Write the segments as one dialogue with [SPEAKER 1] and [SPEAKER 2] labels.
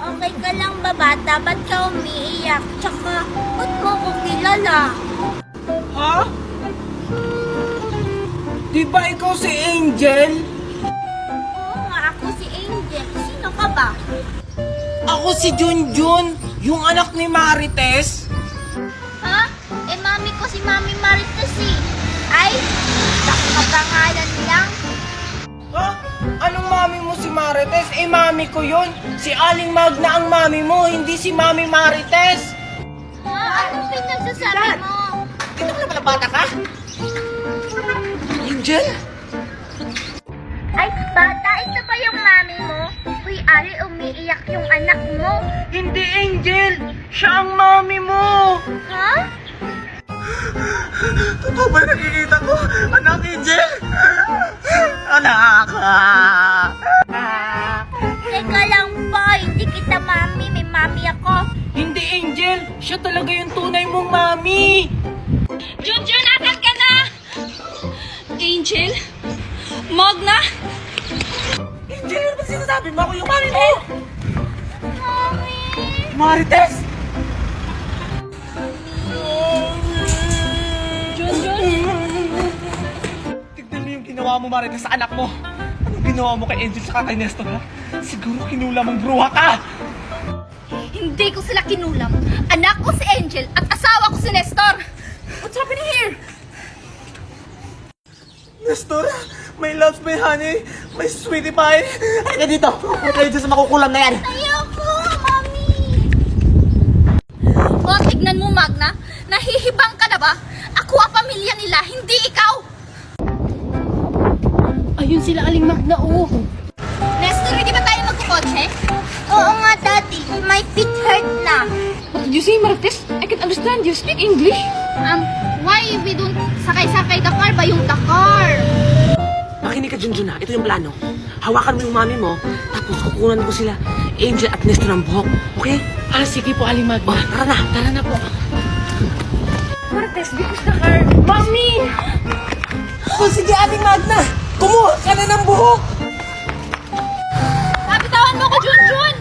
[SPEAKER 1] Okay ka lang ba, bata? Ba't ka umiiyak? Tsaka, ba't mo ko kilala?
[SPEAKER 2] Ha? Di ba ikaw si Angel?
[SPEAKER 1] Oo nga, ako si Angel. Sino ka ba?
[SPEAKER 2] Ako si Junjun, yung anak ni Marites.
[SPEAKER 1] Ha? Eh, mami ko si Mami Marites eh. Ay, nakapangalan lang.
[SPEAKER 2] Ha? Anong mami mo si Marites? Eh, mami ko yun. Si Aling Magna ang mami mo, hindi si Mami Marites.
[SPEAKER 1] Ha? Ano pinagsasabi mo?
[SPEAKER 2] Dito ka na pala bata ka? Angel?
[SPEAKER 1] Ay, bata, ito ba yung mami mo? Uy, Ali, umiiyak yung anak mo.
[SPEAKER 2] Hindi, Angel. Siya ang mami mo.
[SPEAKER 1] Ha?
[SPEAKER 2] Totoo ba nakikita ko? Anak, Angel? Anak!
[SPEAKER 1] Teka lang po, hindi kita mami. May mami ako.
[SPEAKER 2] Hindi, Angel. Siya talaga yung tunay mong mami.
[SPEAKER 3] Junjun, asan ka na? Angel? Magna?
[SPEAKER 2] Angel, ano ba sinasabi mo? Ako yung mami mo.
[SPEAKER 1] Mami!
[SPEAKER 2] Marites!
[SPEAKER 3] Junjun?
[SPEAKER 2] Tignan mo yung ginawa mo, Marites, sa anak mo. Anong ginawa mo kay Angel sa kay Nestor, ha? Siguro kinula mong bruha ka.
[SPEAKER 3] Hindi ko sila kinulam. Anak ko si Angel at asawa ko si Nestor. What's happening here?
[SPEAKER 2] Nestor, may loves, may honey, may sweetie pie. Ay, na dito. Huwag kayo dyan sa makukulam na yan.
[SPEAKER 1] Ayoko, mami!
[SPEAKER 3] O, tignan mo, Magna. Nahihibang ka na ba? Ako ang pamilya nila, hindi ikaw. Ayun sila, Aling Magna, oh. Nestor, hindi ba tayo magkukotse?
[SPEAKER 1] Oo nga, Daddy. My feet hurt na.
[SPEAKER 3] What did you say, Marites? I can understand you. Speak English. Why we don't sakay-sakay the car ba yung the car?
[SPEAKER 4] Makinig ka, Junjun, ha? Ito yung plano. Hawakan mo yung mami mo, tapos kukunan ko sila, Angel at Nestor ng buhok. Okay?
[SPEAKER 3] Sige po, Aling Magna.
[SPEAKER 4] Tara na po.
[SPEAKER 3] Marites, because the car...
[SPEAKER 2] Mami! O sige, Aling Magna. Kumuha ka na ng buhok.
[SPEAKER 3] Kapitawan mo ko, Junjun!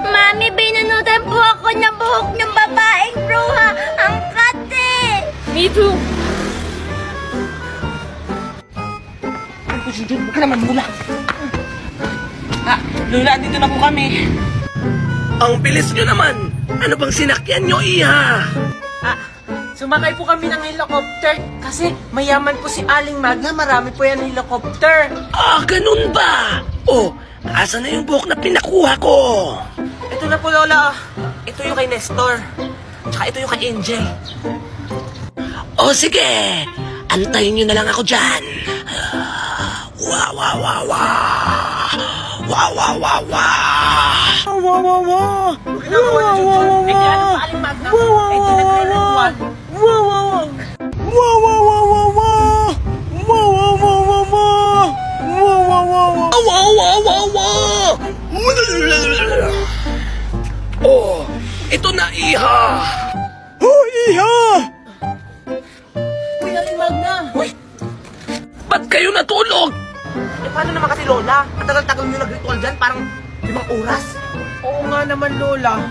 [SPEAKER 1] Mami, binunutan po ako ng buhok ng babaeng bruha. Ang kate!
[SPEAKER 3] Me too.
[SPEAKER 4] Ako, Junjun, huwag ka naman mula. Lola, dito na po kami. Ang bilis nyo naman. Ano bang sinakyan nyo, Iha?
[SPEAKER 2] Sumakay po kami ng helicopter kasi mayaman po si Aling Magna. Marami po yan helicopter.
[SPEAKER 4] Ganun ba? Oh, asa na yung buhok na pinakuha ko?
[SPEAKER 2] Ito na po, Lola. Ito yung kay Nestor. Tsaka ito yung kay Angel.
[SPEAKER 4] Sige, antayin nyo na lang ako dyan. Wow, wow, wow, wow. Wow, wow, wow, wow.
[SPEAKER 2] Wow, wow, wow. Ginagawa ni Junjun. Eh, kaya ano pa Aling Magna? Eh, di nagre-ritual. Wow, wow, wow. Wow, wow, wow, wow, wow. Wow, wow, wow, wow, wow. Wow, wow, wow, wow.
[SPEAKER 4] Wow, wow, wow, wow. Oh, ito na, Iha.
[SPEAKER 2] Oh, Iha! Uy, Aling Magna.
[SPEAKER 4] Uy, ba't kayo natulog?
[SPEAKER 2] Eh, paano naman kasi, Lola? Ang tagal-tagal nyo nag-ritual dyan, parang 5 oras. Oo nga naman, Lola.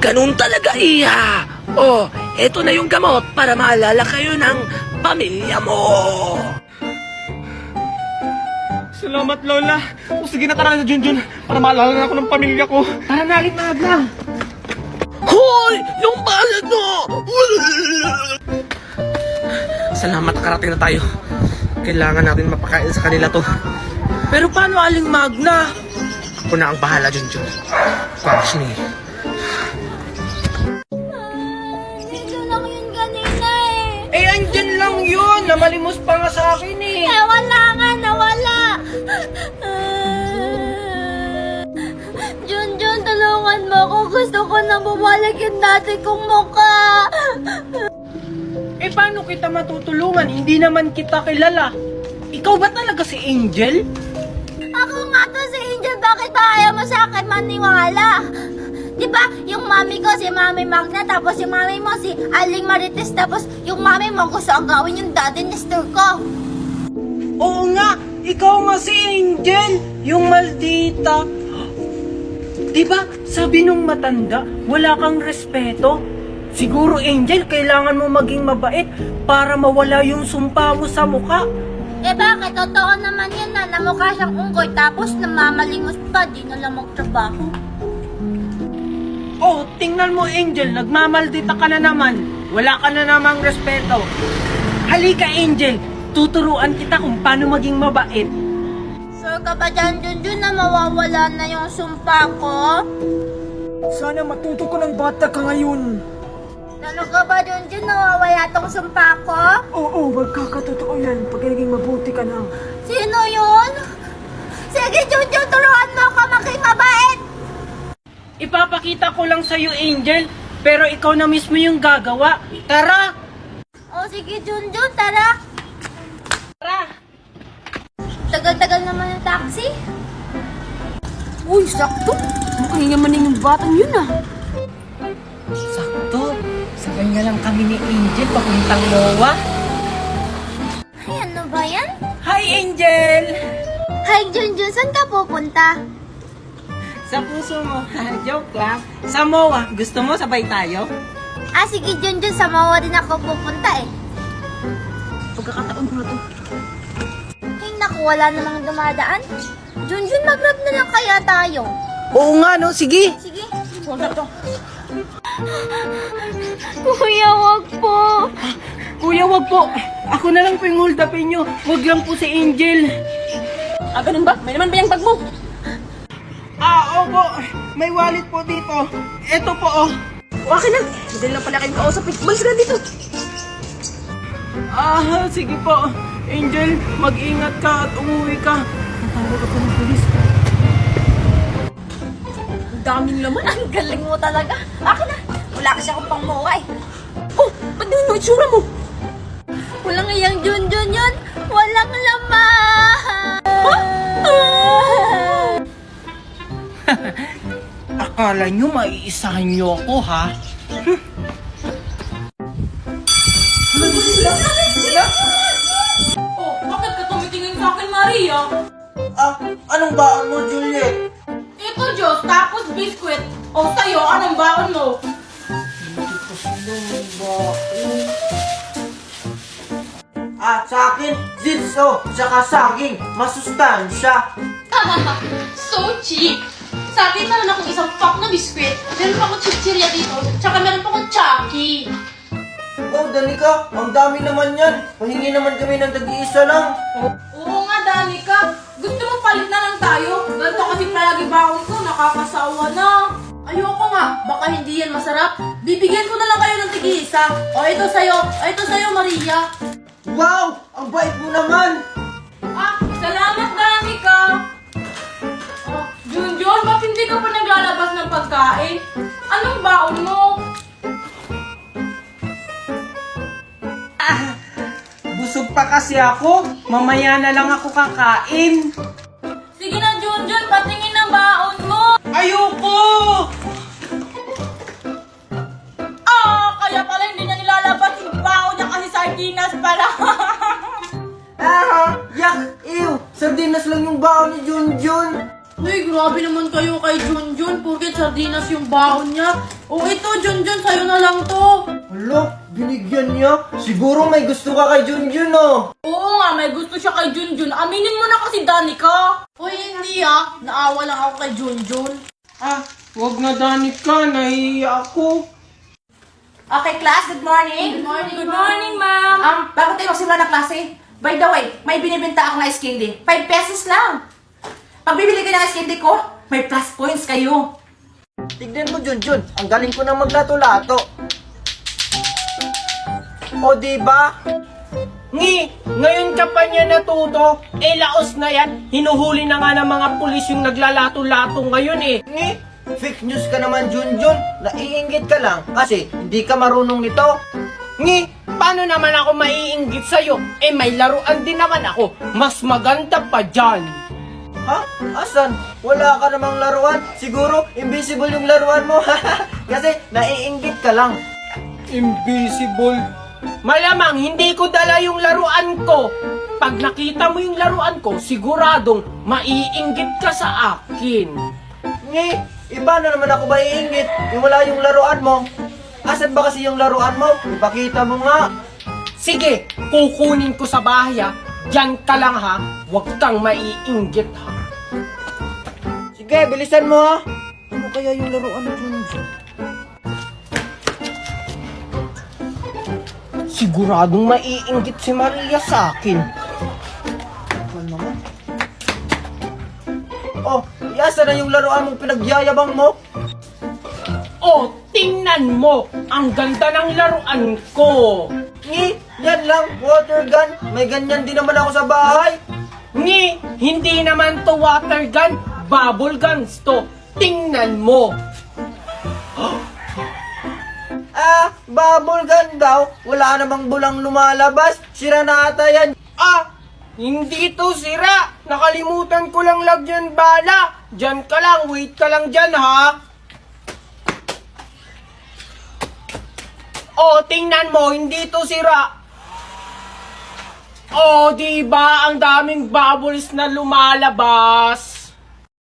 [SPEAKER 4] Ganun talaga, Iha. Oh, ito na yung gamot para maalala kayo ng pamilya mo.
[SPEAKER 2] Salamat, Lola. O sige na, tara na, Junjun, para maalala na ako ng pamilya ko. Tara na, Aling Magna.
[SPEAKER 4] Hoy! Yung bayad mo! Salamat, nakarating na tayo. Kailangan natin mapakain sa kanila to.
[SPEAKER 2] Pero paano, Aling Magna?
[SPEAKER 4] Ako na ang bahala, Junjun. Promise me.
[SPEAKER 1] Dito lang yun kanina eh.
[SPEAKER 2] Eh, andyan lang yun. Namalimos pa nga sa akin eh.
[SPEAKER 1] Nawala nga, nawala. Junjun, tulungan mo ako. Gusto ko na bumalag yung dati kong mukha.
[SPEAKER 2] Eh, paano kita matutulungan? Hindi naman kita kilala. Ikaw ba talaga si Angel?
[SPEAKER 1] Ako nga to si Angel. Bakit ba ayaw mo sa akin maniwala? Di ba, yung mami ko si Mami Magna, tapos yung mami mo si Aling Marites, tapos yung mami mo gusto ang gawin yung daddy ni Nestor ko.
[SPEAKER 2] Oo nga ikaw nga si Angel, yung maldita. Diba, sabi nung matanda, wala kang respeto. Siguro, Angel, kailangan mo maging mabait para mawala yung sumpa mo sa mukha.
[SPEAKER 1] Eh bakit? Totoo naman yan na mukha siyang unggoy tapos namamalimos pa, di na lang magtrabaho.
[SPEAKER 2] Oh, tingnan mo, Angel, nagmamaldita ka na naman. Wala ka na namang respeto. Halika, Angel, tuturuan kita kung paano maging mabait.
[SPEAKER 1] Sure ka ba dyan, Junjun, na mawawala na yung sumpa ko?
[SPEAKER 2] Sana matuto ko ng bata ka ngayon.
[SPEAKER 1] Ano ka ba, Junjun, nawawala tong sumpa ko?
[SPEAKER 2] Oo, magkakatotoo yan pag naging mabuti ka na.
[SPEAKER 1] Sino yun? Sige, Junjun, turuan mo ako maging mabait!
[SPEAKER 2] Ipapakita ko lang sa'yo, Angel, pero ikaw na mismo yung gagawa. Tara!
[SPEAKER 1] O sige, Junjun, tara!
[SPEAKER 2] Tara!
[SPEAKER 1] Tagal-tagal naman yung taxi.
[SPEAKER 3] Uy, sakto. Mukhang yaman yung batang yun ah.
[SPEAKER 2] Sakto, sabay nga lang kami ni Angel papuntang MOA.
[SPEAKER 1] Ay, ano ba yan?
[SPEAKER 2] Hi, Angel!
[SPEAKER 1] Hi, Junjun, saan ka pupunta?
[SPEAKER 2] Sa puso mo, joke lang. Sa MOA, gusto mo sabay tayo?
[SPEAKER 1] Ah, sige, Junjun, sa Mawa din ako pupunta eh.
[SPEAKER 3] Pagkakataon ko na to.
[SPEAKER 1] Ay, naku, wala namang dumadaan. Junjun, mag-grab na lang kaya tayo.
[SPEAKER 2] Oo nga, no? Sige!
[SPEAKER 1] Sige.
[SPEAKER 3] Huwag na to.
[SPEAKER 1] Kuya, wag po.
[SPEAKER 2] Kuya, wag po. Ako na lang po yung hold upin nyo. Wag lang po si Angel.
[SPEAKER 3] Ah, ganun ba? May naman ba yung bag mo?
[SPEAKER 2] Opo. May wallet po dito. Ito po, oh.
[SPEAKER 3] Okay na. Madali lang pala kayong kausap. Balis ka na dito.
[SPEAKER 2] Sige po. Angel, mag-ingat ka at umuwi ka. Matawag ako ng pulis.
[SPEAKER 3] Ang daming laman.
[SPEAKER 1] Ang galing mo talaga. Akin na. Wala kasi akong pang Mawa eh.
[SPEAKER 3] Oh, ba't din mo itsura mo?
[SPEAKER 1] Walang iyang Junjun yun. Walang laman.
[SPEAKER 2] Akala nyo maiisahan nyo ako, ha?
[SPEAKER 3] Oh, bakit ka tumitingin sa akin, Maria?
[SPEAKER 2] Anong baon mo, Juliet?
[SPEAKER 3] Ito, Diyos, tapos biskwit. O, sa'yo, anong baon mo?
[SPEAKER 2] Sa akin, zitso, tsaka saging, masustansya.
[SPEAKER 3] So cheap! Sabi meron akong isang pack na biskwit, meron pa akong chichirya dito, tsaka meron pa akong Chucky.
[SPEAKER 5] Oh, Danica, ang dami naman yan. Pahingi naman kami ng tag-iisa lang.
[SPEAKER 3] Oo nga, Danica. Gusto mo palit na lang tayo? Ganito kasi palagi baon ko, nakakasawa na. Ayoko nga, baka hindi yan masarap. Bibigyan ko na lang kayo ng tig-iisa. O, ito sa'yo, Maria.
[SPEAKER 5] Wow! Ang bait mo naman!
[SPEAKER 3] Ah, salamat, Danica. Oh, Junjun, ba't hindi ka pa naglalabas ng pagkain? Anong baon mo?
[SPEAKER 2] Busog pa kasi ako. Mamaya na lang ako kakain.
[SPEAKER 3] Sige na, Junjun, patingin ang baon mo.
[SPEAKER 2] Ayoko!
[SPEAKER 3] Kaya pala hindi na nilalabas yung baon niya kasi sardinas pala.
[SPEAKER 5] Yak! Ew! Sardinas lang yung baon ni Junjun.
[SPEAKER 3] Uy, grabe naman kayo kay Junjun. Porket sardinas yung baon niya. O ito, Junjun, sa'yo na lang to.
[SPEAKER 5] Hala, binigyan niya. Siguro may gusto ka kay Junjun, oh.
[SPEAKER 3] Oo nga, may gusto siya kay Junjun. Aminin mo na kasi, Danica. Uy, hindi ah. Naawa lang ako kay Junjun.
[SPEAKER 2] Wag na, Danica. Nahihiya ako.
[SPEAKER 6] Okay, class, good morning.
[SPEAKER 3] Good morning, ma'am.
[SPEAKER 6] Bago tayo magsimula ng klase, by the way, may binibenta ako na ice candy. 5 pesos lang. Pag bibili kayo ng ice candy ko, may plus points kayo.
[SPEAKER 5] Tignan mo, Junjun. Ang galing ko na maglato-lato. O, diba?
[SPEAKER 2] Ngayon ka pa niya natuto. Laos na yan. Hinuhuli na nga ng mga pulis yung naglalato-lato ngayon eh.
[SPEAKER 5] Fake news ka naman, Junjun. Naiinggit ka lang kasi hindi ka marunong nito.
[SPEAKER 2] Paano naman ako maiinggit sa'yo? May laruan din naman ako. Mas maganda pa dyan.
[SPEAKER 5] Ha? Asan? Wala ka namang laruan? Siguro, invisible yung laruan mo. Kasi naiinggit ka lang.
[SPEAKER 2] Invisible. Malamang hindi ko dala yung laruan ko. pag nakita mo yung laruan ko, siguradong maiinggit ka sa akin.
[SPEAKER 5] Ngi, iba na naman ako ba iingit? Yung wala yung laruan mo. Asan ba kasi yung laruan mo? Ipakita mo nga.
[SPEAKER 2] Sige, kukunin ko sa bahay ha. Diyan ka lang ha. Huwag kang maiinggit ha.
[SPEAKER 5] Sige, bilisan mo ha. Ano kaya yung laruan mo dyan?
[SPEAKER 2] Siguradong maiinggit si Maria sa akin.
[SPEAKER 5] Ano naman? Oh, yasa na yung laruan mong pinagyayabang mo?
[SPEAKER 2] Oh, tingnan mo! Ang ganda ng laruan ko!
[SPEAKER 5] Ngi, yan lang, water gun. May ganyan din naman ako sa bahay.
[SPEAKER 2] Ni, hindi naman to water gun, bubble guns to. Tingnan mo!
[SPEAKER 5] Ah, bubble gun daw. Wala namang bulang lumalabas. Sira na ata yan.
[SPEAKER 2] Ah! Hindi to sira! Nakalimutan ko lang lagyan bala! Diyan ka lang, wait ka lang dyan ha! Oh, tingnan mo, hindi to sira! Oh, diba ang daming bubbles na lumalabas?